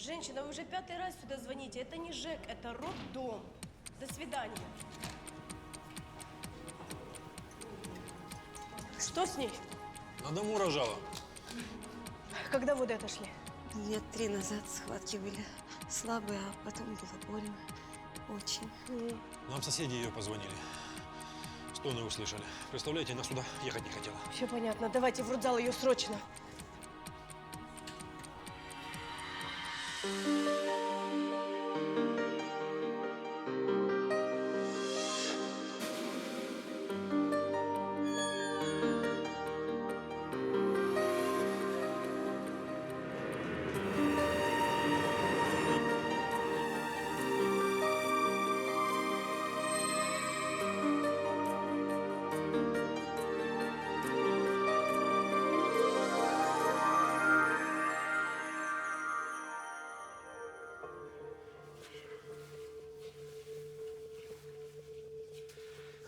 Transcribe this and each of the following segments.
Женщина, вы уже 5-й раз сюда звоните. Это не ЖЭК, это роддом. До свидания. Что с ней? На дому рожала. Когда воды отошли? Дня 3 назад схватки были слабые, а потом было больно. Очень. Нам соседи ее позвонили. Стоны услышали. Представляете, она сюда ехать не хотела. Все понятно. Давайте в родзал ее срочно.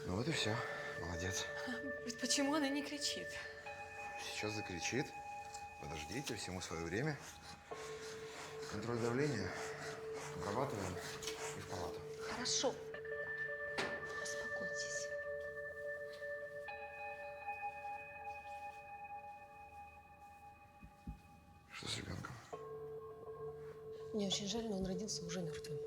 Ну вот и все. Молодец. Почему она не кричит? Сейчас закричит. Подождите, всему свое время. Контроль давления. Обрабатываем и в палату. Хорошо. Успокойтесь. Что с ребенком? Мне очень жаль, но он родился уже мертвым.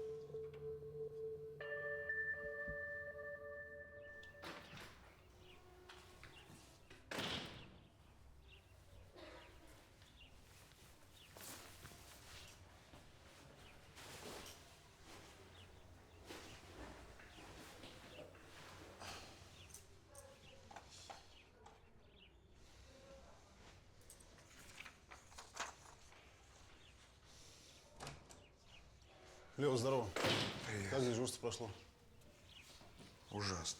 Лёва, здорово. Привет. Как дежурство прошло? Ужасно.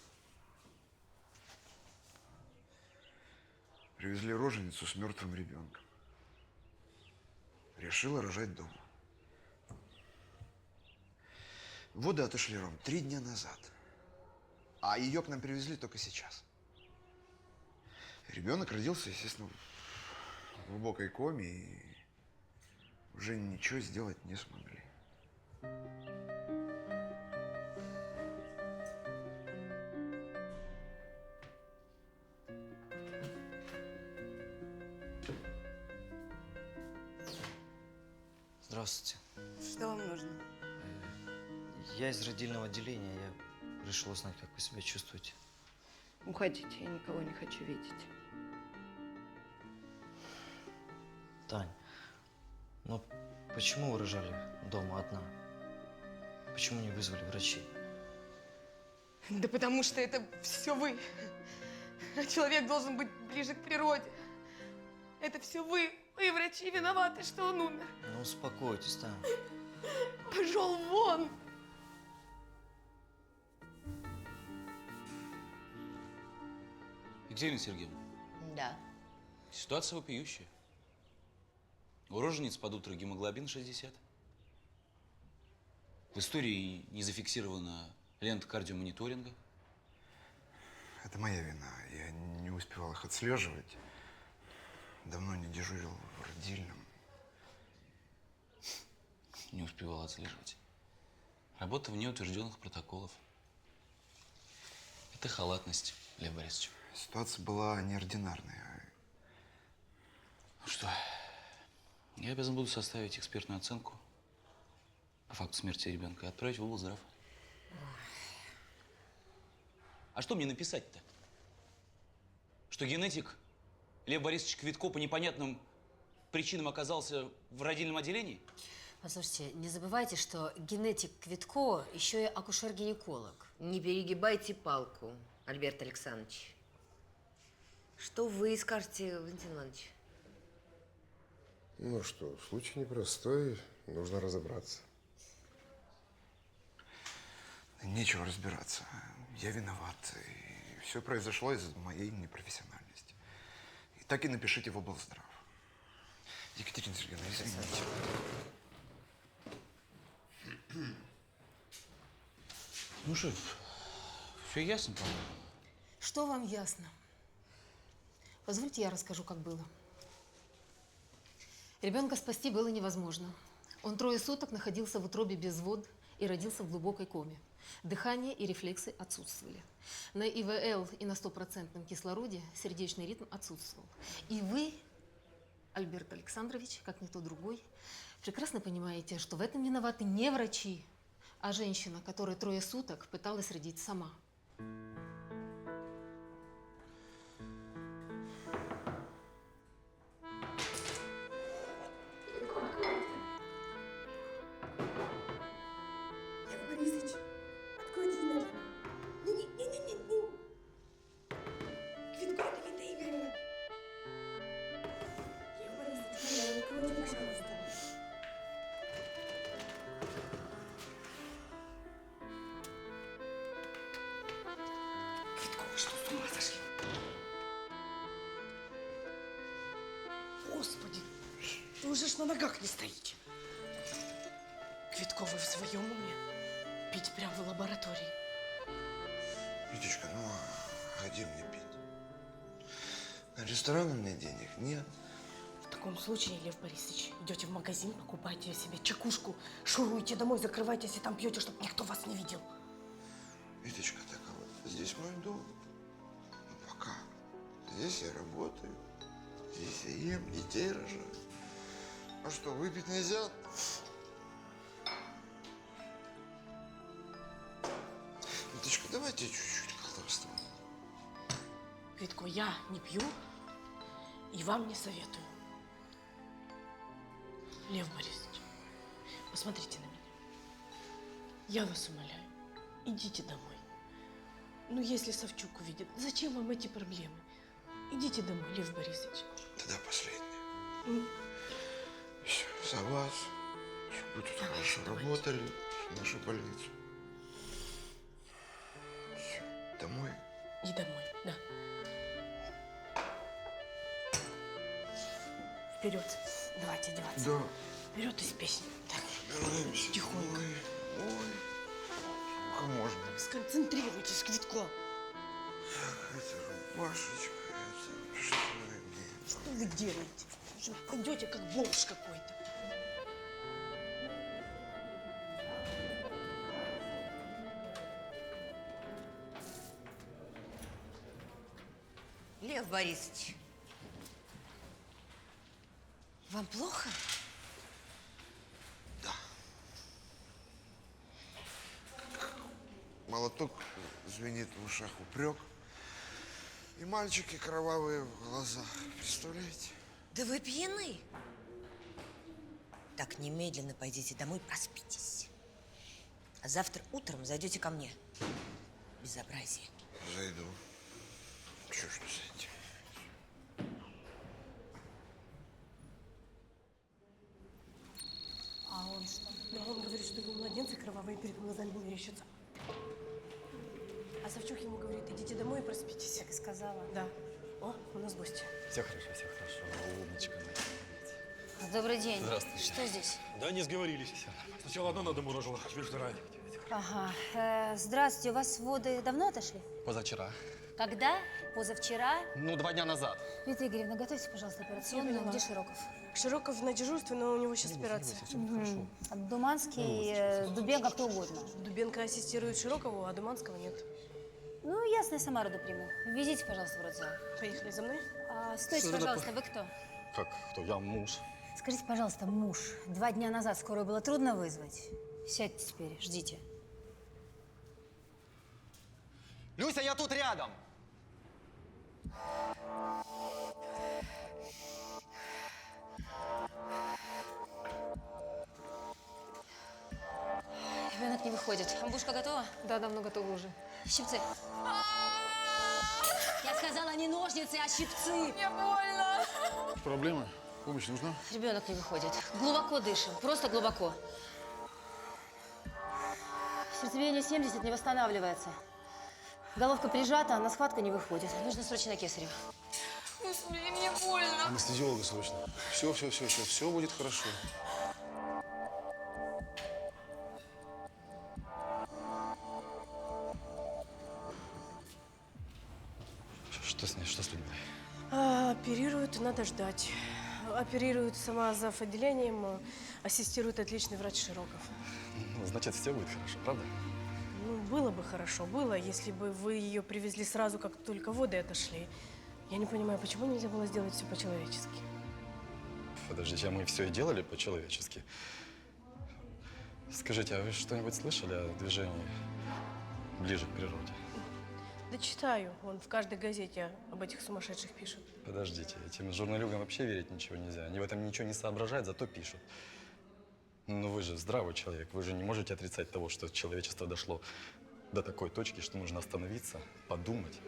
Привезли роженицу с мертвым ребенком. Решила рожать дома. Воды отошли, Ром, 3 дня назад. А ее к нам привезли только сейчас. Ребенок родился, естественно, в глубокой коме и уже ничего сделать не смогли. Здравствуйте. Что вам нужно? Я из родильного отделения. Я решил узнать, как вы себя чувствуете. Уходите, я никого не хочу видеть. Тань, но почему вы рожали дома одна? Почему не вызвали врачей? Да потому что это все вы. Человек должен быть ближе к природе. Это все вы. Вы, врачи, виноваты, что он умер. Ну, успокойтесь, Тань. Пошел вон! Екатерина Сергеевна, Да. ситуация вопиющая. У рожениц под утро гемоглобин 60. В истории не зафиксирована лента кардиомониторинга. Это моя вина. Я не успевал их отслеживать. Давно не дежурил в родильном. Не успевал отслеживать. Работа вне утвержденных протоколов. Это халатность, Лев Борисович. Ситуация была неординарная. Ну что, я обязан буду составить экспертную оценку по факту смерти ребенка и отправить в облздрав. А что мне написать-то? Что генетик Лев Борисович Квитко по непонятным причинам оказался в родильном отделении? Послушайте, не забывайте, что генетик Квитко еще и акушер-гинеколог. Не перегибайте палку, Альберт Александрович. Что вы скажете, Валентин Иванович? Ну что, случай непростой, нужно разобраться. Нечего разбираться. Я виноват. И все произошло из-за моей непрофессиональности. И так и напишите в облздрав. Екатерина Сергеевна, извините. Ну что, все ясно, по-моему. Что вам ясно? Позвольте, я расскажу, как было. Ребенка спасти было невозможно. Он 3 суток находился в утробе без вод и родился в глубокой коме. Дыхание и рефлексы отсутствовали. На ИВЛ и на 100% кислороде сердечный ритм отсутствовал. И вы, Альберт Александрович, как никто другой, прекрасно понимаете, что в этом виноваты не врачи, а женщина, которая 3 суток пыталась родить сама. Лев Борисович, откройте немедленно. Не-не-не-не-не. Квиткова Лилита Игоревна. Лев Борисович, откройте, пожалуйста. Квиткова, что, с ума сошли? Господи, вы уже ж на ногах не стоите. Квиткова, вы в своем уме? Пить прямо в лаборатории. Витечка, ну а где мне пить? На ресторан у меня денег нет. В таком случае, Лев Борисович, идете в магазин, покупайте себе чекушку, шуруйте домой, закрывайтесь и там пьете, чтобы никто вас не видел. Витечка, так а вот здесь мой дом. Ну пока. Здесь я работаю. Здесь я ем, детей рожаю. А что, выпить нельзя? Витечка, давайте чуть-чуть колдовства. Квитко, я не пью и вам не советую. Лев Борисович, посмотрите на меня. Я вас умоляю, идите домой. Ну, если Савчук увидит, зачем вам эти проблемы? Идите домой, Лев Борисович. Тогда последнее. Все, за вас. Чтобы вы тут хорошо работали, в нашу больницу. Все, домой. И домой, да. Вперед. Давайте одеваться. Да. Вперед из песни. Так, Собираемся. тихонько. Ой. Сколько можно? Сконцентрируйтесь, Квитко. Это рубашечка, это что мне? Что вы делаете? Вы же пойдете как бомж какой-то. Лев Борисович, вам плохо? Да. Молоток звенит в ушах, упрек. И мальчики кровавые в глазах. Представляете? Да вы пьяны. Так, немедленно пойдите домой, проспитесь. А завтра утром зайдете ко мне. Безобразие. Зайду. Чё ж не зайти? А он что? Да он говорит, что его младенцы кровавые перед глазами мерещатся. А Савчук ему говорит, идите домой и проспитесь. Так и сказала. Да. О, у нас гости. Все хорошо, умничка. Добрый день. Здравствуйте. Что здесь? Да, не сговорились. Сначала одна надо мурожила, теперь вторая. Ага. Здравствуйте, у вас воды давно отошли? Позавчера. Когда? Позавчера? Ну, 2 дня назад. Вита Игоревна, готовьте, пожалуйста, операционную. Где Широков? Широков на дежурстве, но у него сейчас операция. Думанский, Дубенко, кто угодно. Дубенко ассистирует Широкову, а Думанского нет. Ну, ясно, я сама роду приму. Везите, пожалуйста, в родзал. Поехали за мной. Стойте, пожалуйста, вы кто? Как кто? Я муж. Скажите, пожалуйста, муж, 2 дня назад скорую было трудно вызвать? Сядьте теперь, ждите. Люся, я тут рядом. Ребенок не выходит. Амбушка готова? Да, давно готова уже. Щипцы. Я сказала не ножницы, а щипцы. Мне больно. Проблемы? Помощь нужна? Ребенок не выходит. Глубоко дышим, просто глубоко. Сердцебиение 70 не восстанавливается. Головка прижата, а на схватку не выходит. Нужно срочно кесарево. Господи, мне больно. Анестезиолога срочно. Все будет хорошо. Что с ней? Что с людьми? Оперируют, надо ждать. оперирует сама зав. Отделением, ассистирует отличный врач Широков. Ну, значит, все будет хорошо, правда? Ну, было бы хорошо, было, если бы вы ее привезли сразу, как только воды отошли. Я не понимаю, почему нельзя было сделать все по-человечески? Подождите, а мы все и делали по-человечески. Скажите, а вы что-нибудь слышали о движении ближе к природе? Да читаю, вон в каждой газете об этих сумасшедших пишут. Подождите, этим журналюгам вообще верить ничего нельзя. Они в этом ничего не соображают, зато пишут. Ну вы же здравый человек, вы же не можете отрицать того, что человечество дошло до такой точки, что нужно остановиться, подумать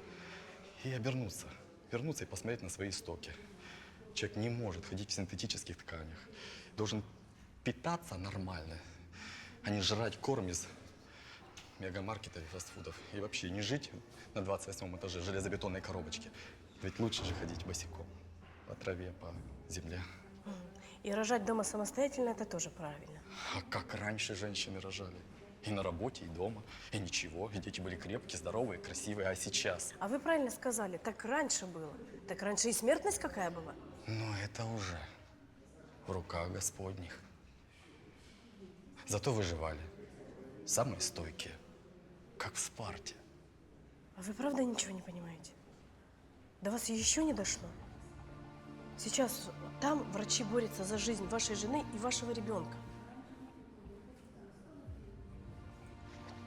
и обернуться. Вернуться и посмотреть на свои истоки. Человек не может ходить в синтетических тканях. Должен питаться нормально, а не жрать корм из мегамаркетов и фастфудов. И вообще не жить на 28 этаже железобетонной коробочки. Ведь лучше же ходить босиком. По траве, по земле. И рожать дома самостоятельно – это тоже правильно. А как раньше женщины рожали? И на работе, и дома. И ничего, и дети были крепкие, здоровые, красивые. А сейчас? А вы правильно сказали, так раньше было. Так раньше и смертность какая была. Но это уже в руках Господних. Зато выживали. Самые стойкие. Как в Спарте. А вы правда ничего не понимаете? До вас еще не дошло? Сейчас там врачи борются за жизнь вашей жены и вашего ребенка.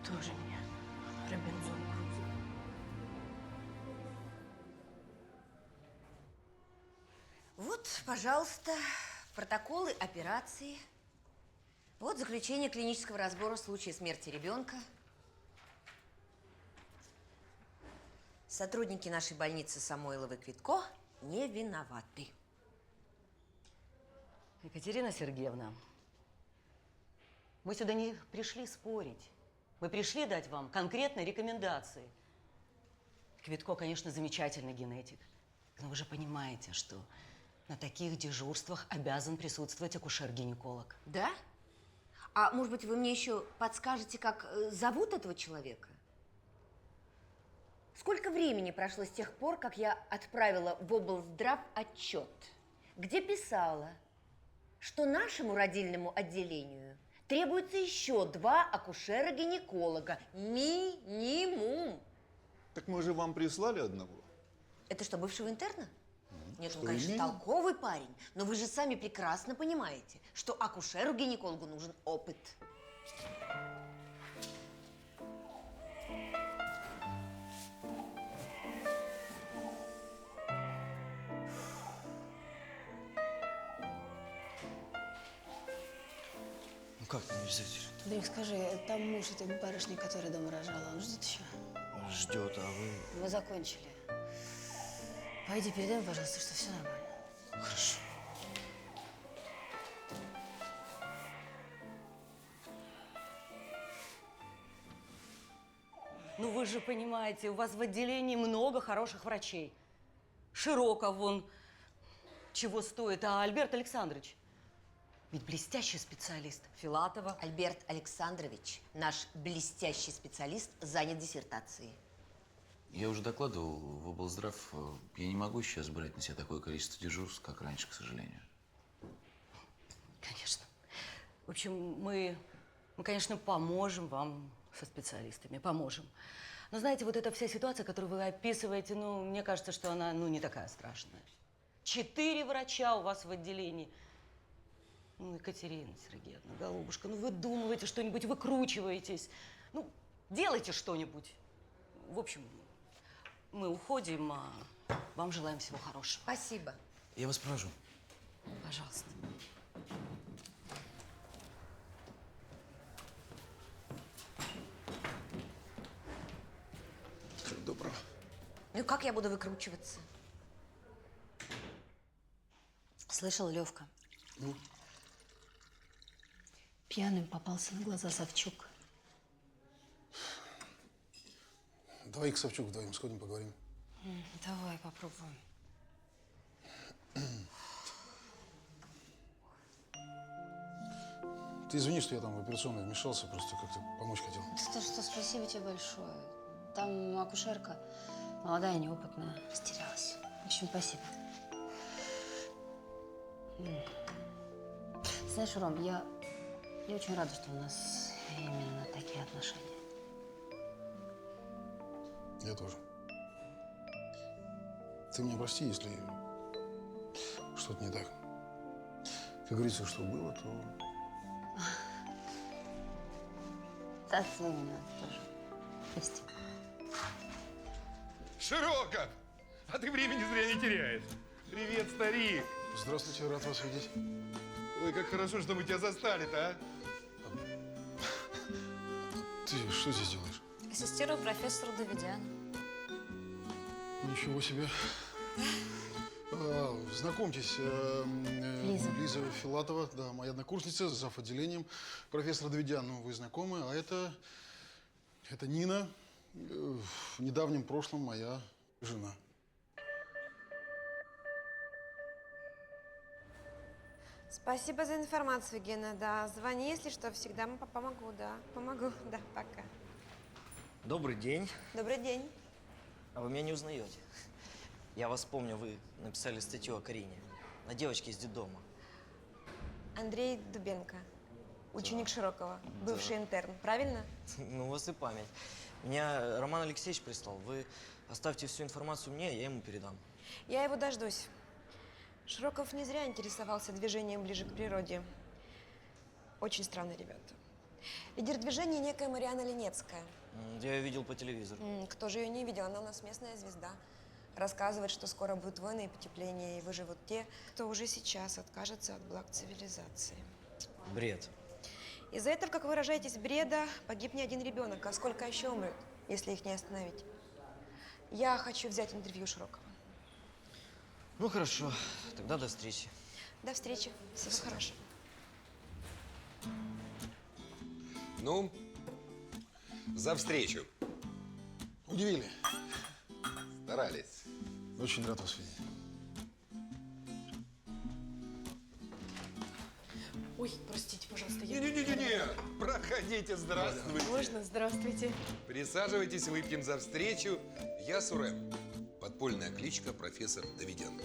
Тоже мне Робинзон Крузо. Вот, пожалуйста, протоколы операции. Вот заключение клинического разбора случая смерти ребенка. Сотрудники нашей больницы Самойлов и Квитко не виноваты. Екатерина Сергеевна, мы сюда не пришли спорить. Мы пришли дать вам конкретные рекомендации. Квитко, конечно, замечательный генетик. Но вы же понимаете, что на таких дежурствах обязан присутствовать акушер-гинеколог. Да? А может быть, вы мне еще подскажете, как зовут этого человека? Сколько времени прошло с тех пор, как я отправила в облздрав отчет, где писала, что нашему родильному отделению требуется еще 2 акушера-гинеколога. Минимум. Так мы же вам прислали одного. Это что, бывшего интерна? Нет, он, что конечно, именно? толковый парень, но вы же сами прекрасно понимаете, что акушеру-гинекологу нужен опыт. Ну как не взять? Дрик, скажи, там муж этой барышни, которая дома рожала, он ждет еще? Ждет, а вы... Мы закончили. Пойди передай, пожалуйста, что все нормально. Хорошо. Ну вы же понимаете, у вас в отделении много хороших врачей. Широков вон чего стоит, а Альберт Александрович? Ведь блестящий специалист. Филатова. Альберт Александрович, наш блестящий специалист, занят диссертацией. Я уже докладывал в облздрав. Я не могу сейчас брать на себя такое количество дежурств, как раньше, к сожалению. Конечно. В общем, мы, конечно, поможем вам со специалистами, поможем. Но знаете, вот эта вся ситуация, которую вы описываете, ну, мне кажется, что она, ну, не такая страшная. 4 врача у вас в отделении. Ну, Екатерина Сергеевна, голубушка, ну, вы думаете что-нибудь, выкручиваетесь. Ну, делайте что-нибудь. В общем, мы уходим, а вам желаем всего хорошего. Спасибо. Я вас провожу. Пожалуйста. Всего доброго. Ну, как я буду выкручиваться? Слышал, Левка? Ну? Пьяным попался на глаза Савчук. Давай к Савчуку вдвоем сходим, поговорим. Давай попробуем. Ты извини, что я там в операционной вмешался, просто как-то помочь хотел. Да что, спасибо тебе большое. Там акушерка молодая, неопытная, растерялась. В общем, спасибо. Знаешь, Ром, я очень рада, что у нас именно такие отношения. Я тоже. Ты меня прости, если что-то не так. Как говорится, что было, то… Да, ты меня тоже. Прости. Широков! А ты времени зря не теряешь. Привет, старик. Здравствуйте, рад вас видеть. Ой, как хорошо, что мы тебя застали-то, а? Ты что здесь делаешь? Ассистирую профессору Давидяну. Ничего себе. Знакомьтесь, Лиза Филатова, да, моя однокурсница, зав. Отделением профессора Давидян. Ну, вы знакомы, а это Нина, в недавнем прошлом моя жена. Спасибо за информацию, Гена. Да, звони, если что, всегда помогу, да. Помогу, да, пока. Добрый день. Добрый день. А вы меня не узнаете? Я вас помню, вы написали статью о Карине. На девочке из детдома. Андрей Дубенко, ученик Широкова, бывший интерн, правильно? Ну, у вас и память. Меня Роман Алексеевич прислал. Вы оставьте всю информацию мне, я ему передам. Я его дождусь. Широков не зря интересовался движением ближе к природе. Очень странные ребята. Лидер движения некая Марианна Ленецкая. Я ее видел по телевизору. Кто же ее не видел? Она у нас местная звезда. Рассказывает, что скоро будут войны и потепление, и выживут те, кто уже сейчас откажется от благ цивилизации. Бред. Из-за этого, как вы выражаетесь, бреда, погиб не один ребенок, а сколько еще умрет, если их не остановить. Я хочу взять интервью Широкова. Ну, хорошо. Тогда до встречи. До встречи. Всего хорошего. Ну, за встречу. Удивили. Старались. Очень рад вас видеть. Ой, простите, пожалуйста, я… Не-не-не-не, проходите, здравствуйте. Можно? Здравствуйте. Присаживайтесь, выпьем за встречу. Я Сурем. Подпольная кличка профессор Давидян.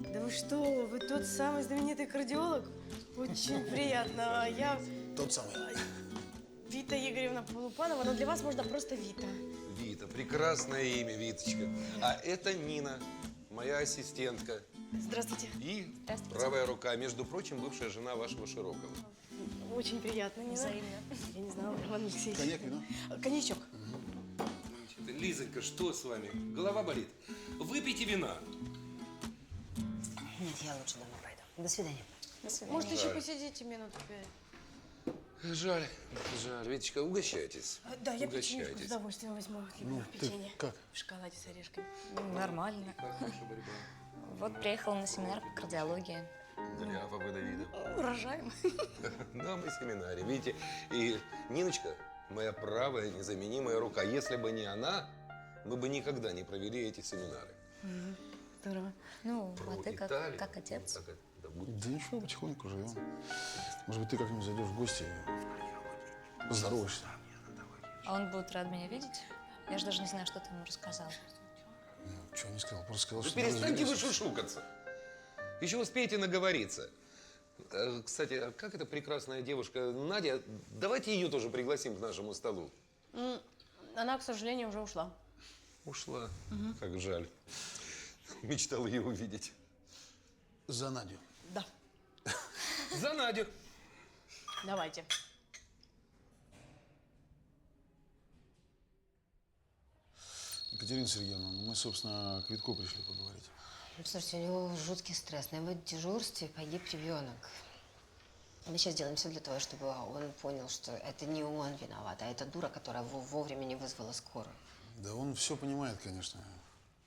Да вы что, вы тот самый знаменитый кардиолог? Очень приятно. Я… Тот самый. Вита Игоревна Полупанова, но для вас можно просто Вита. Вита, прекрасное имя, Виточка. А это Нина, моя ассистентка. Здравствуйте. И Здравствуйте. правая рука, между прочим, бывшая жена вашего Широкого. Очень приятно, Нина. Взаимно. Я не знала, Роман Алексеевич. Коньяк, вино? Коньячок. Лизонька, что с вами? Голова болит? Выпейте вина. Нет, я лучше домой пойду. До свидания. До свидания. Может, еще Жаль. посидите минут 5? Жаль, жаль. Витечка, угощайтесь. Да, я печенье с Угощайтесь. удовольствием возьму. Ну, Люблю ты печенье. как? В шоколаде с орешками. Нормально. Вот приехала на семинар по кардиологии. Дряпа вы, Давида. Урожаем. Да, мы в семинаре, видите. И Ниночка, моя правая незаменимая рука. Если бы не она, мы бы никогда не провели эти семинары. Здорово. Ну, Про а ты Италию. как отец? Как это? Да будет. Да ничего, потихоньку живем. Может быть, ты как-нибудь зайдешь в гости и поздороваешься. А он будет рад меня видеть? Я же даже не знаю, что ты ему рассказал. Ну, что не сказал? Просто сказал, Вы что… перестаньте вы развелись. шушукаться. Еще успеете наговориться. Кстати, а как эта прекрасная девушка Надя? Давайте ее тоже пригласим к нашему столу. Она, к сожалению, уже ушла. Ушла. Как жаль. Мечтал ее увидеть. За Надю. Да. За Надю. Давайте. Екатерина Сергеевна, мы, собственно, к Витко пришли поговорить. Слушайте, у него жуткий стресс. На его дежурстве погиб ребенок. Мы сейчас делаем все для того, чтобы он понял, что это не он виноват, а это дура, которая вовремя не вызвала скорую. Да он все понимает, конечно.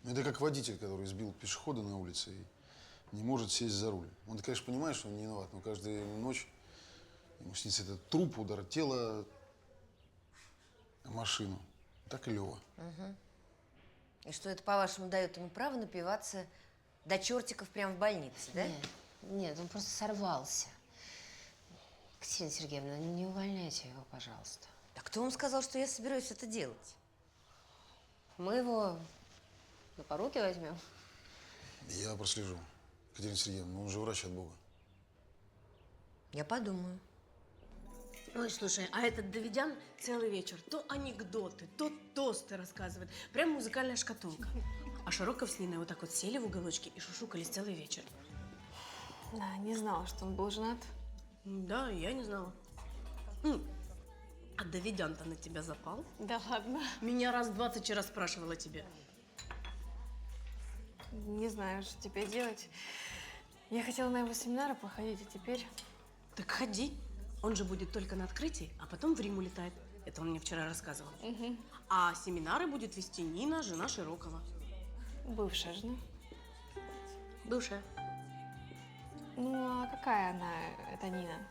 Это как водитель, который сбил пешехода на улице и не может сесть за руль. Он, конечно, понимает, что он не виноват, но каждую ночь ему снится этот труп, удар тела о машину. Так и Лёва. И что это, по-вашему, дает ему право напиваться до чертиков прямо в больнице, да? Нет, он просто сорвался. Катерина Сергеевна, не увольняйте его, пожалуйста. А кто вам сказал, что я собираюсь это делать? Мы его на поруки возьмем. Я прослежу. Екатерина Сергеевна, он же врач от Бога. Я подумаю. Ой, слушай, а этот Давидян целый вечер то анекдоты, то тосты рассказывает. Прям музыкальная шкатулка. А Широков с Ниной вот так вот сели в уголочке и шушукались целый вечер. Да, не знала, что он был женат. Да, я не знала. А Давидян-то на тебя запал? Да ладно. Меня раз 20 вчера спрашивала тебе. Не знаю, что теперь делать. Я хотела на его семинары походить, а теперь… Так ходи. Он же будет только на открытии, а потом в Рим улетает. Это он мне вчера рассказывал. Угу. А семинары будет вести Нина, жена Широкова. Бывшая жена. Бывшая. Ну, а какая она, эта Нина?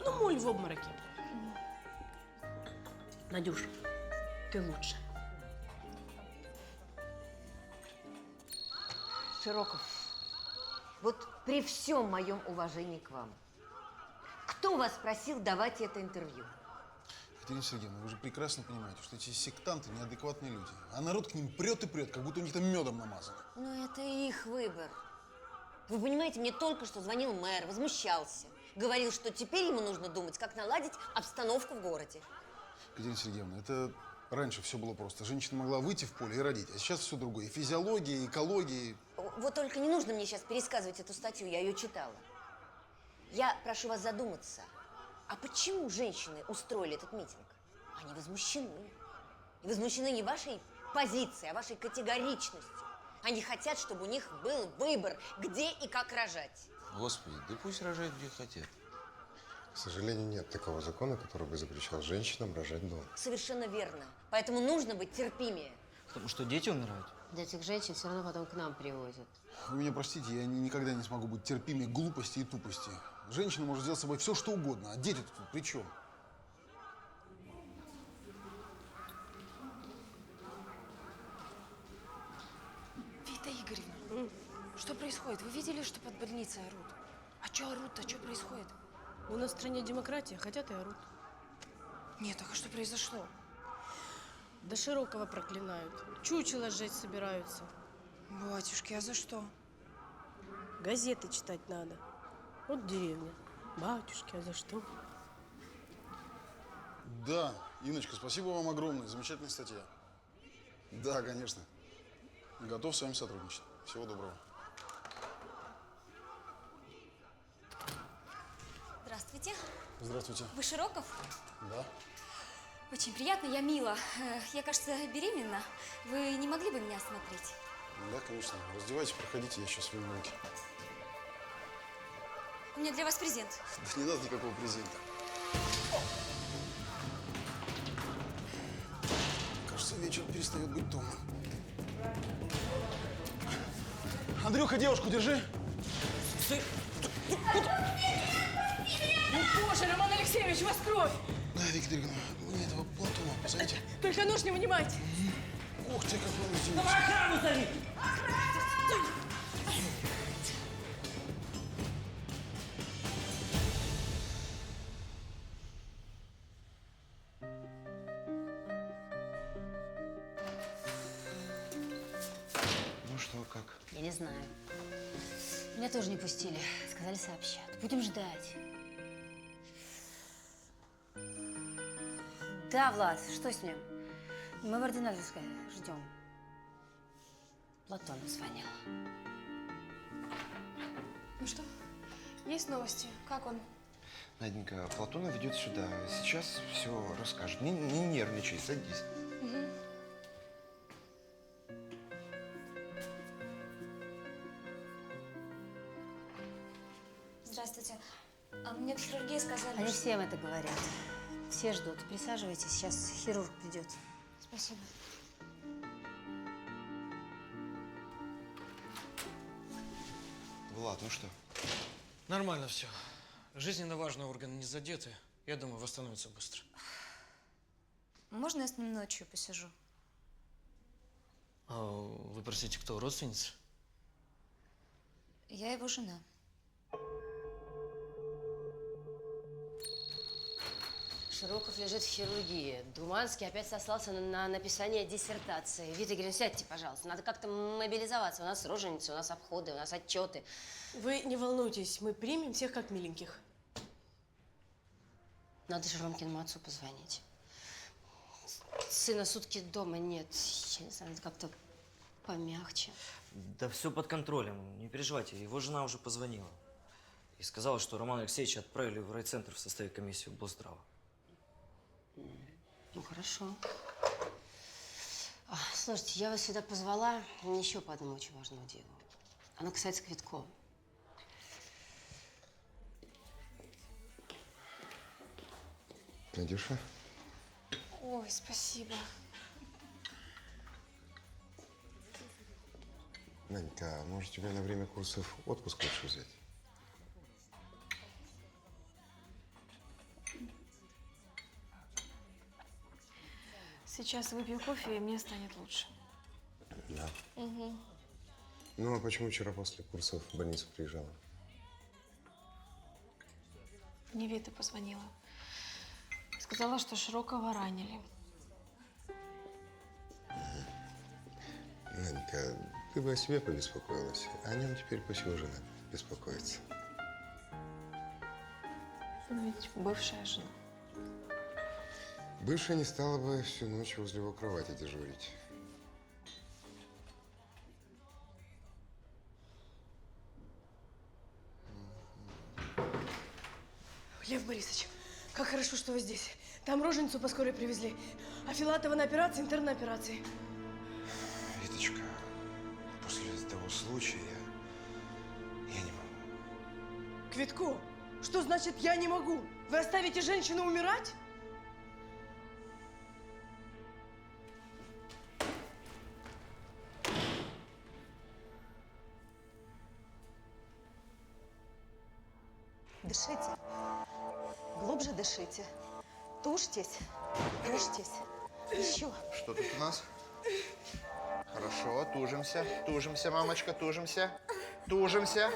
Ну, моль в обмороке. Надюш, ты лучше. Широков, вот при всем моем уважении к вам, кто вас просил давать это интервью? Екатерина Сергеевна, вы же прекрасно понимаете, что эти сектанты неадекватные люди. А народ к ним прет и прет, как будто у них там медом намазано. Ну, это их выбор. Вы понимаете, мне только что звонил мэр, возмущался. Говорил, что теперь ему нужно думать, как наладить обстановку в городе. Екатерина Сергеевна, это раньше все было просто. Женщина могла выйти в поле и родить, а сейчас все другое. И физиология, и экология. Вот только не нужно мне сейчас пересказывать эту статью, я ее читала. Я прошу вас задуматься, а почему женщины устроили этот митинг? Они возмущены. И возмущены не вашей позицией, а вашей категоричностью. Они хотят, чтобы у них был выбор, где и как рожать. Господи, да пусть рожают, где хотят. К сожалению, нет такого закона, который бы запрещал женщинам рожать дома. Совершенно верно. Поэтому нужно быть терпимее. Потому что дети умирают. Да этих женщин все равно потом к нам привозят. Вы меня простите, я никогда не смогу быть терпимее глупости и тупости. Женщина может сделать с собой все, что угодно, а дети-то тут при чем? Вита Игоревна, что происходит? Вы видели, что под больницей орут? А что орут-то? Что происходит? У нас в стране демократия, хотят и орут. Нет, а что произошло? Да Широкого проклинают. Чучело сжечь собираются. Батюшки, а за что? Газеты читать надо. Вот деревня. Батюшки, а за что? Да, Инночка, спасибо вам огромное. Замечательная статья. Да, конечно. Готов с вами сотрудничать. Всего доброго. Здравствуйте. Здравствуйте. Вы Широков? Да. Очень приятно, я Мила. Я, кажется, беременна. Вы не могли бы меня осмотреть? Да, конечно. Раздевайтесь, проходите, я сейчас в руки. У меня для вас презент. Да не надо никакого презента. Кажется, вечер перестает быть томным. Андрюха, девушку держи. Ну, боже, Роман Алексеевич, у вас кровь! Да, Викторина, мне этого Платона позовите. Только нож не вынимайте. Ух ты, как он издевается. Давай охрану зови! Ну что, как? Я не знаю. Меня тоже не пустили. Сказали, сообщат. Будем ждать. Да, Влад, что с ним? Мы в ординаторской ждем. Платон звонил. Ну что, есть новости? Как он? Наденька, Платона ведет сюда. Сейчас все расскажет. Не нервничай, садись. Угу. Здравствуйте. А мне в хирургии сказали, Они что… всем это говорят. Все ждут. Присаживайтесь, сейчас хирург придет. Спасибо. Влад, ну что? Нормально все. Жизненно важные органы не задеты. Я думаю, восстановится быстро. Можно я с ним ночью посижу? А вы, простите, кто, родственница? Я его жена. Широков лежит в хирургии. Думанский опять сослался на написание диссертации. Вита Игоревна, сядьте, пожалуйста. Надо как-то мобилизоваться. У нас роженицы, у нас обходы, у нас отчеты. Вы не волнуйтесь, мы примем всех как миленьких. Надо же Ромкиному отцу позвонить. Сына сутки дома нет. Я не знаю, надо как-то помягче. Да все под контролем, не переживайте. Его жена уже позвонила. И сказала, что Романа Алексеевича отправили в райцентр в составе комиссии облздрава. Ну, хорошо. Слушайте, я вас сюда позвала еще по одному очень важному делу. Оно касается Квиткова. Надюша? Ой, спасибо. Наденька, а может тебе на время курсов отпуск лучше взять? Сейчас выпью кофе, и мне станет лучше. Да. Угу. Ну, а почему вчера после курсов в больницу приезжала? Мне Вита позвонила. Сказала, что Широкова ранили. Наденька, ты бы о себе побеспокоилась. А о нем теперь пусть его жена беспокоится. Но ведь бывшая жена. Бывшая не стала бы всю ночь возле его кровати дежурить. Лев Борисович, как хорошо, что вы здесь. Там роженицу по скорой привезли, а Филатова на операции, интерн на операции. Виточка, после того случая я не могу. Квитко, что значит «я не могу»? Вы оставите женщину умирать? Дышите. Глубже дышите. Тушьтесь. Тушьтесь. Еще. Что тут у нас? Хорошо, тужимся. Тужимся, мамочка, тужимся. Тужимся.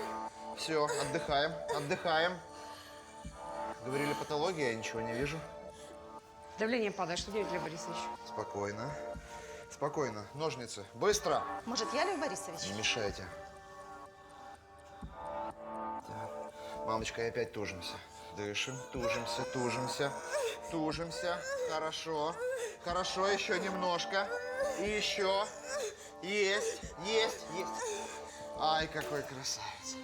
Все, отдыхаем, отдыхаем. Говорили патология, я ничего не вижу. Давление падает. Что делать, Лев Борисович? Спокойно. Спокойно. Ножницы. Быстро. Может, я, Лев Борисович? Не мешайте. Мамочка, и опять тужимся. Дышим, тужимся, тужимся, тужимся. Хорошо. Хорошо, еще немножко. И еще. Есть, есть, есть. Ай, какой красавец.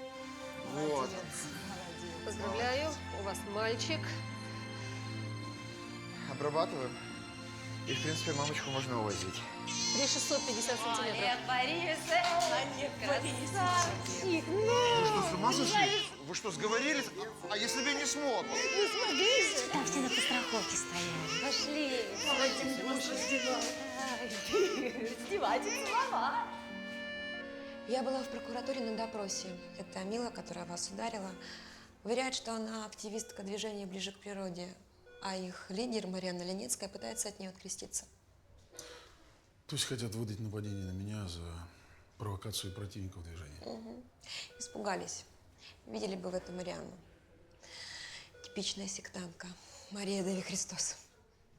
Вот. Поздравляю, у вас мальчик. Обрабатываем. И, в принципе, мамочку можно увозить. 3650 сантиметров. Олег Борисович! Красавчик! Вы что, с ума сошли? Вы что, сговорились? А если бы я не смог? Не смогли же! Там все на подстраховке стояли. Пошли! Издевательство целовала. Я была в прокуратуре на допросе. Это Мила, которая вас ударила, уверяет, что она активистка движения «Ближе к природе», а их лидер Марьяна Ленецкая пытается от нее откреститься. То есть хотят выдать нападение на меня за провокацию противников движения. Угу. Испугались. Видели бы в этом Марианну. Типичная сектантка. Мария Деви Христос.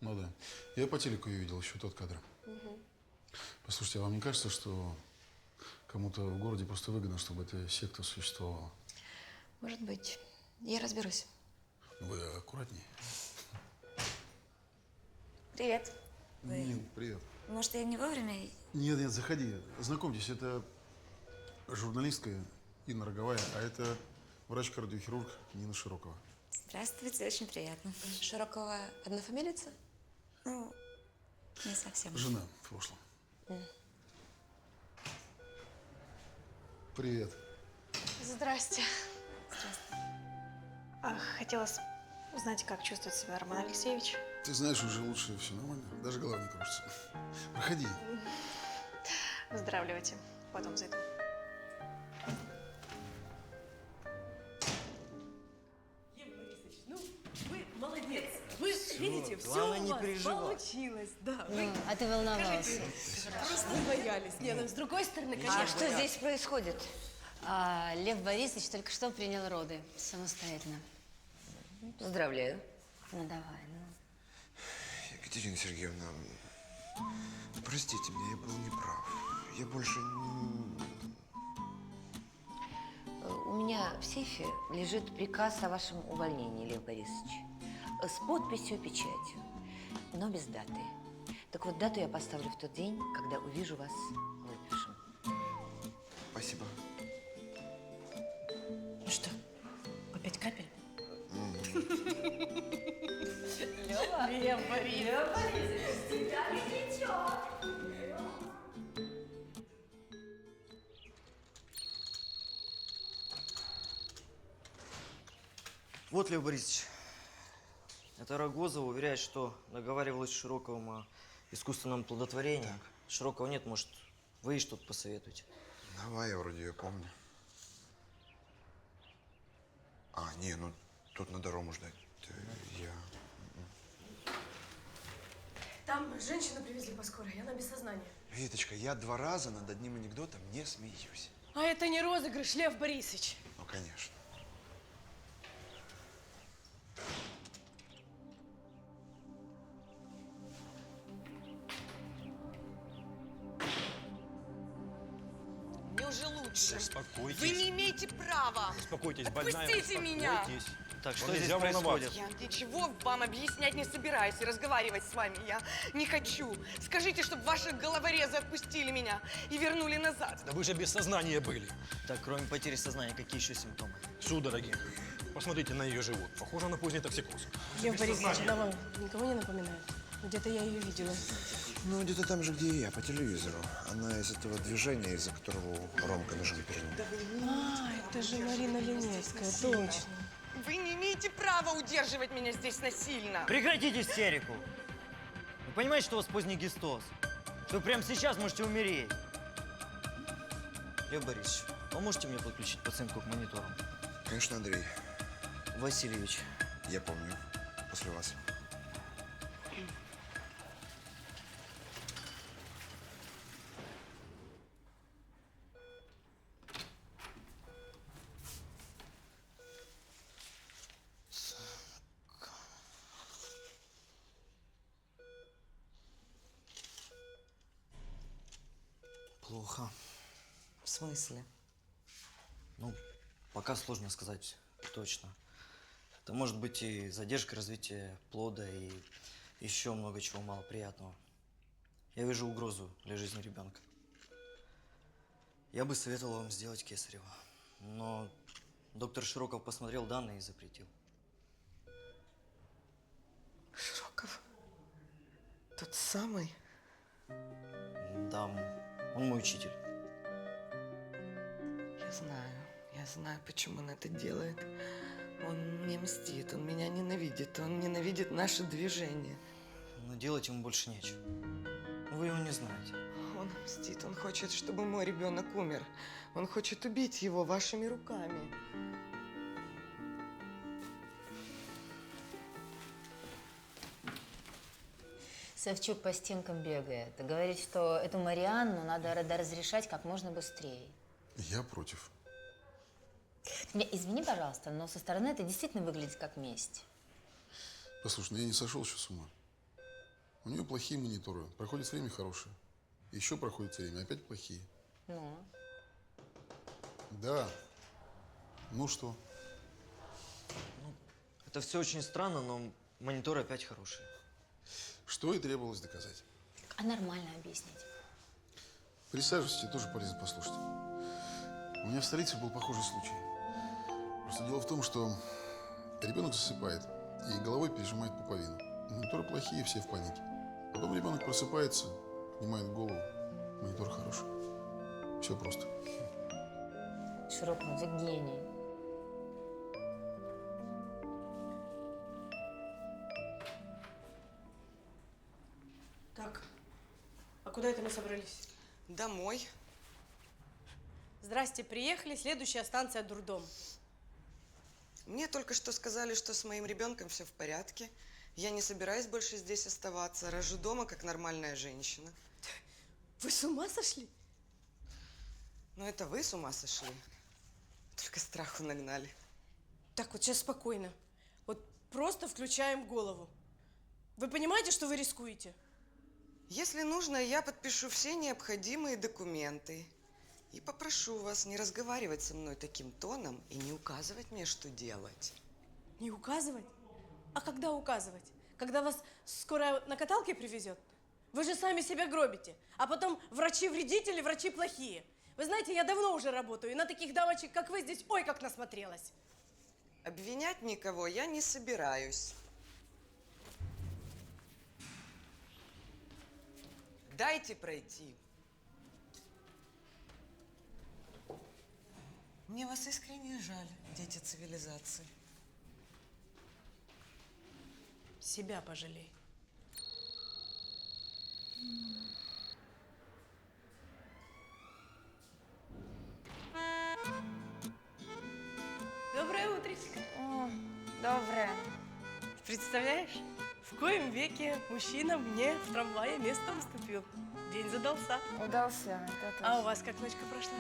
Ну да. Я по телеку ее видел, еще тот кадр. Угу. Послушайте, а вам не кажется, что кому-то в городе просто выгодно, чтобы эта секта существовала? Может быть. Я разберусь. Вы аккуратнее. Привет. Нин, привет. Может, я не вовремя? Нет, нет, заходи. Знакомьтесь, это журналистка Инна Роговая, а это врач-кардиохирург Нина Широкова. Здравствуйте, очень приятно. Широкова однофамилица? Ну, не совсем. Жена в прошлом. Привет. Здрасте. Хотелось узнать, как чувствует себя Роман Алексеевич. Ты знаешь, уже лучше, все нормально. Даже голова не кружится. Проходи. Выздоравливайте. Потом зайду. Ну, вы молодец. Вы видите, все главное, у не вас переживай. получилось. Да, Ну, а ты волновался. Скажите, просто не боялись. Нет, ну, с другой стороны, конечно. А что здесь происходит? Лев Борисович только что принял роды самостоятельно. Поздравляю. Ну, давай, ну. Екатерина Сергеевна, простите меня, я был неправ. Я больше не... У меня в сейфе лежит приказ о вашем увольнении, Лев Борисович. С подписью и печатью, но без даты. Так вот, дату я поставлю в тот день, когда увижу вас выпившим. Спасибо. Ну что, по 5 капель? Лев Борисович, тебя не течет. Вот, Лев Борисович, это Рогозова уверяет, что договаривалась с Широковым о искусственном плодотворении. Так. Широкого нет, может, вы ей что-то посоветуете? Давай, я вроде ее помню. А, не, ну тут надо Рому ждать. Я... Там женщину привезли по скорой, и она без сознания. Виточка, я 2 раза над одним анекдотом не смеюсь. А это не розыгрыш, Лев Борисович. Ну, конечно. мне уже лучше. Успокойтесь. Вы не имеете права. Успокойтесь, больная. Отпустите меня. Успокойтесь. Так, что Вам здесь нельзя происходит? волноваться. Я ничего вам объяснять не собираюсь и разговаривать с вами я не хочу. Скажите, чтобы ваши головорезы отпустили меня и вернули назад. Да вы же без сознания были. Так, кроме потери сознания, какие еще симптомы? Судороги. Посмотрите на ее живот. Похоже на поздний токсикоз. Лев Без Борисович, сознания. она вам никого не напоминает? Где-то я ее видела. Ну, где-то там же, где и я, по телевизору. Она из этого движения, из-за которого Ромка ножом пернул. А, это же Марина Ленецкая, точно. Вы не имеете права удерживать меня здесь насильно. Прекратите истерику! Вы понимаете, что у вас поздний гистоз? Что вы прямо сейчас можете умереть? Лев Борисович, вы можете мне подключить пациентку к монитору? Конечно, Андрей. Васильевич. Я помню. После вас. Плохо. В смысле? Ну, пока сложно сказать точно. Это может быть и задержка развития плода, и еще много чего малоприятного. Я вижу угрозу для жизни ребенка. Я бы советовал вам сделать кесарево, но доктор Широков посмотрел данные и запретил. Широков? Тот самый? Да, он мой учитель. Я знаю, почему он это делает. Он мне мстит, он меня ненавидит, он ненавидит наше движение. Но делать ему больше нечего. Вы его не знаете. Он мстит, он хочет, чтобы мой ребенок умер. Он хочет убить его вашими руками. Савчук по стенкам бегает. Говорит, что эту Марианну надо разрешать как можно быстрее. Я против. Извини, пожалуйста, но со стороны это действительно выглядит как месть. Послушай, ну я не сошел еще с ума. У нее плохие мониторы. Проходит время хорошее. Еще проходит время, опять плохие. Ну? Да. Ну что? Это все очень странно, но монитор опять хороший. Что и требовалось доказать. А нормально объяснить. Присаживайтесь, тебе тоже полезно послушать. У меня в столице был похожий случай. Просто дело в том, что ребенок засыпает и головой пережимает пуповину. Мониторы плохие, все в панике. Потом ребенок просыпается, поднимает голову, монитор хороший. Все просто. Широков, вы гений. Так, а куда это мы собрались? Домой. Здрасте, приехали, следующая станция дурдом. Мне только что сказали, что с моим ребенком все в порядке. Я не собираюсь больше здесь оставаться. Рожу дома, как нормальная женщина. Вы с ума сошли? Ну, это вы с ума сошли. Только страху нагнали. Так, вот сейчас спокойно. Вот просто включаем голову. Вы понимаете, что вы рискуете? Если нужно, я подпишу все необходимые документы. И попрошу вас не разговаривать со мной таким тоном и не указывать мне, что делать. Не указывать? А когда указывать? Когда вас скорая на каталке привезет? Вы же сами себя гробите. А потом врачи-вредители, врачи плохие. Вы знаете, я давно уже работаю, и на таких дамочек, как вы, здесь ой, как насмотрелась. Обвинять никого я не собираюсь. Дайте пройти. Мне вас искренне жаль, дети цивилизации. Себя пожалей. Доброе утречко. О, доброе. Представляешь, в коем веке мужчина мне в трамвае место уступил. День задался. Удался, это точно. А у вас как ночка прошла?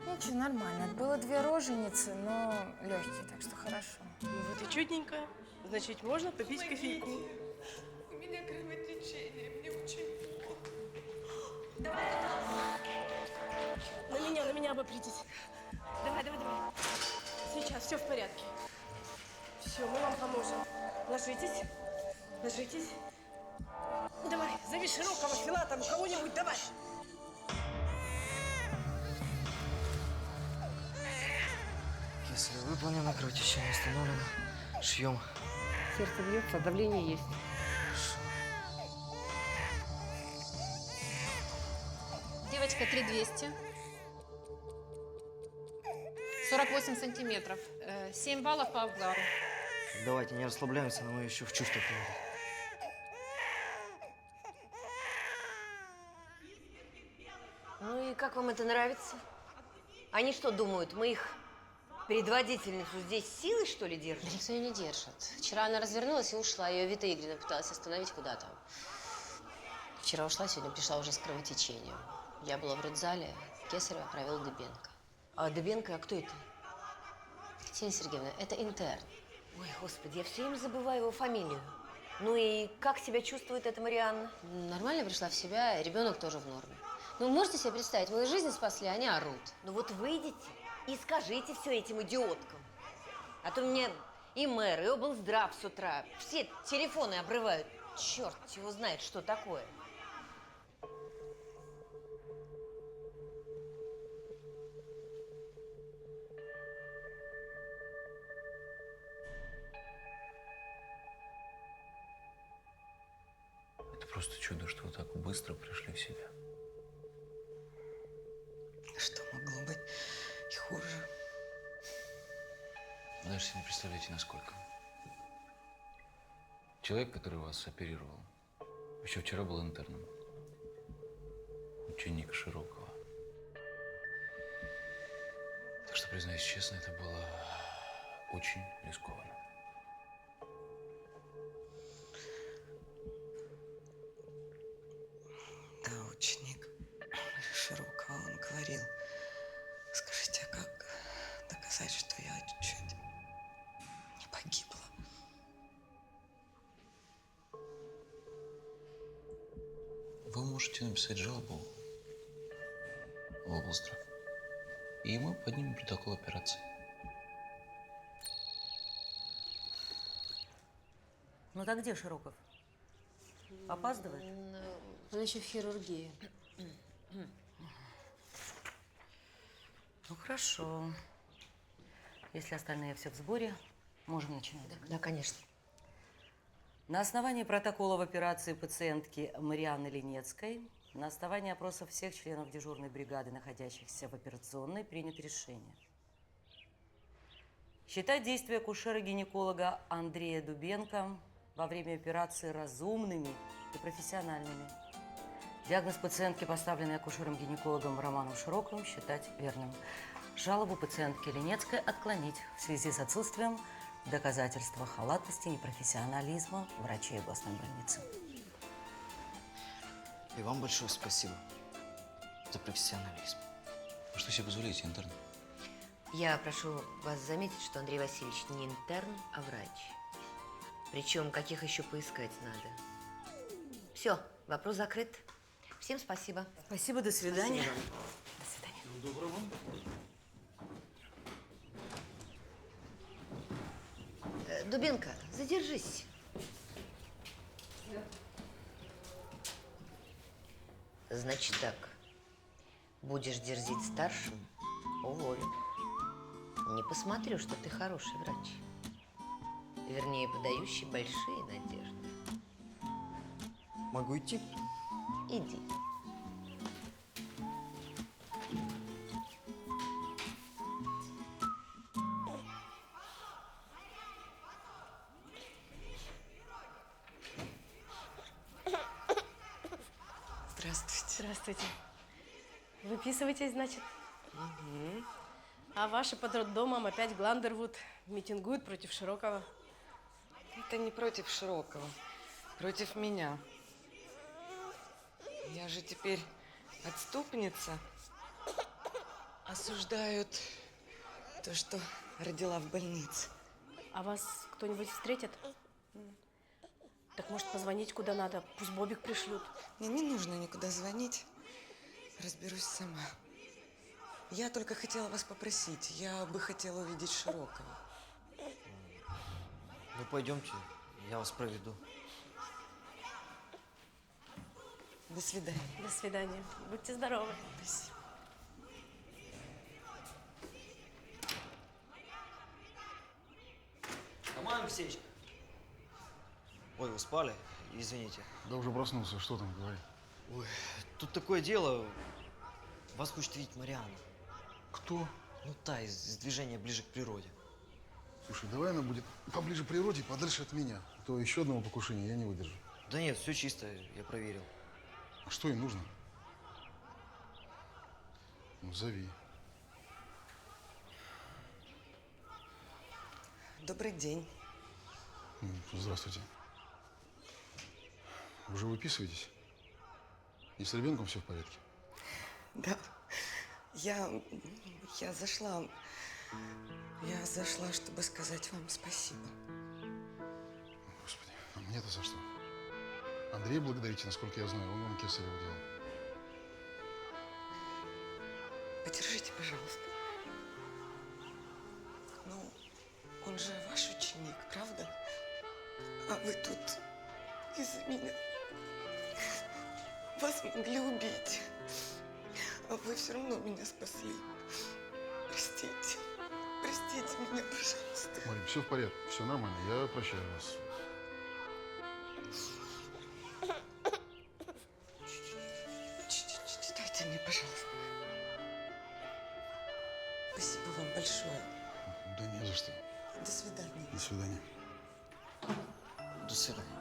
Ничего, нормально. Было 2 роженицы, но легкие, так что хорошо. Ну вот и чудненько. Значит, можно попить кофейку. У меня кровотечение, мне очень плохо. На меня обопритесь. Давай. Сейчас, все в порядке. Все, мы вам поможем. Ложитесь. Давай, зови Широкого, Филатова, кого-нибудь, давай. Если выполнено, кровотечение установлено. Шьем. Сердце бьется, давление есть. Девочка 3200. 48 сантиметров. 7 баллов по Авгару. Давайте, не расслабляемся, но мы еще в чувство приводим. Ну и как вам это нравится? Они что думают, мы их предводительницу здесь силой, что ли, держим? Да никто ее не держит. Вчера она развернулась и ушла. Ее Вита Игоревна пыталась остановить куда-то. Вчера ушла, сегодня пришла уже с кровотечением. Я была в родзале, Кесарева провел Дыбенко. А Дыбенко, а кто это? Ксения Сергеевна, это интерн. Ой, господи, я все время забываю его фамилию. Ну и как себя чувствует эта Марианна? Нормально пришла в себя, ребенок тоже в норме. Ну, можете себе представить, мы жизнь спасли, они орут. Ну вот выйдите и скажите все этим идиоткам. А то мне и мэр, и облздрав с утра все телефоны обрывают. Черт его знает, что такое. Это просто чудо, что вы так быстро пришли в себя. Что могло быть и хуже? Вы даже себе не представляете, насколько. Человек, который вас оперировал, еще вчера был интерном. Ученик Широкого. Так что, признаюсь честно, это было очень рискованно. Да, ученик Широкого, он говорил. Скажите, а как доказать, что я чуть не погибла? Вы можете написать жалобу в облздрав, и мы поднимем протокол операции. Ну так где Широков? Опаздывает? Он еще в хирургии. Ну хорошо. Если остальные все в сборе, можем начинать. Да, конечно. На основании протокола в операции пациентки Марианны Ленецкой, на основании опросов всех членов дежурной бригады, находящихся в операционной, принято решение. Считать действия акушера-гинеколога Андрея Дубенко во время операции разумными и профессиональными. Диагноз пациентки, поставленный акушером-гинекологом Романом Широковым, считать верным. Жалобу пациентки Ленецкой отклонить в связи с отсутствием доказательства халатности и непрофессионализма врачей областной больницы. И вам большое спасибо за профессионализм. А что себе позволяете, интерн? Я прошу вас заметить, что Андрей Васильевич не интерн, а врач. Причем каких еще поискать надо. Все, вопрос закрыт. Всем спасибо. Спасибо, до свидания. Спасибо. Доброго. Дубинка, задержись. Значит так, будешь дерзить старшим, уволю. Не посмотрю, что ты хороший врач. Вернее, подающий большие надежды. Могу идти? Иди. Здравствуйте. Здравствуйте. Выписываетесь, значит? А ваши под роддомом опять Гландервуд митингуют против Широкого. Это не против Широкого, против меня. Я же теперь отступница. Осуждают то, что родила в больнице. А вас кто-нибудь встретит? Так может позвонить куда надо, пусть Бобик пришлют. Мне не нужно никуда звонить, разберусь сама. Я только хотела вас попросить, я бы хотела увидеть Широкого. Ну, пойдемте, я вас проведу. До свидания. До свидания. Будьте здоровы. Спасибо. Роман Алексеевич! Ой, вы спали? Извините. Да уже проснулся, что там, говори. Ой, тут такое дело. Вас хочет видеть Марианна. Кто? Ну, та из движения ближе к природе. Слушай, давай она будет поближе к природе, подальше от меня. А то еще одного покушения я не выдержу. Да нет, все чисто, я проверил. А что ей нужно? Ну, зови. Добрый день. Здравствуйте. Вы уже выписываетесь? И с ребенком все в порядке? Да. Я зашла. Я зашла, чтобы сказать вам спасибо. Господи, а мне-то за что? Андрея благодарите, насколько я знаю, он вам кесарево делал. Подержите, пожалуйста. Ну, он же ваш ученик, правда? А вы тут из-за меня. Вас могли убить. А вы все равно меня спасли. Простите. Простите меня, пожалуйста. Марин, все в порядке, все нормально, я прощаю вас. Дайте мне, пожалуйста. Спасибо вам большое. Да не за что. До свидания. До свидания. До свидания.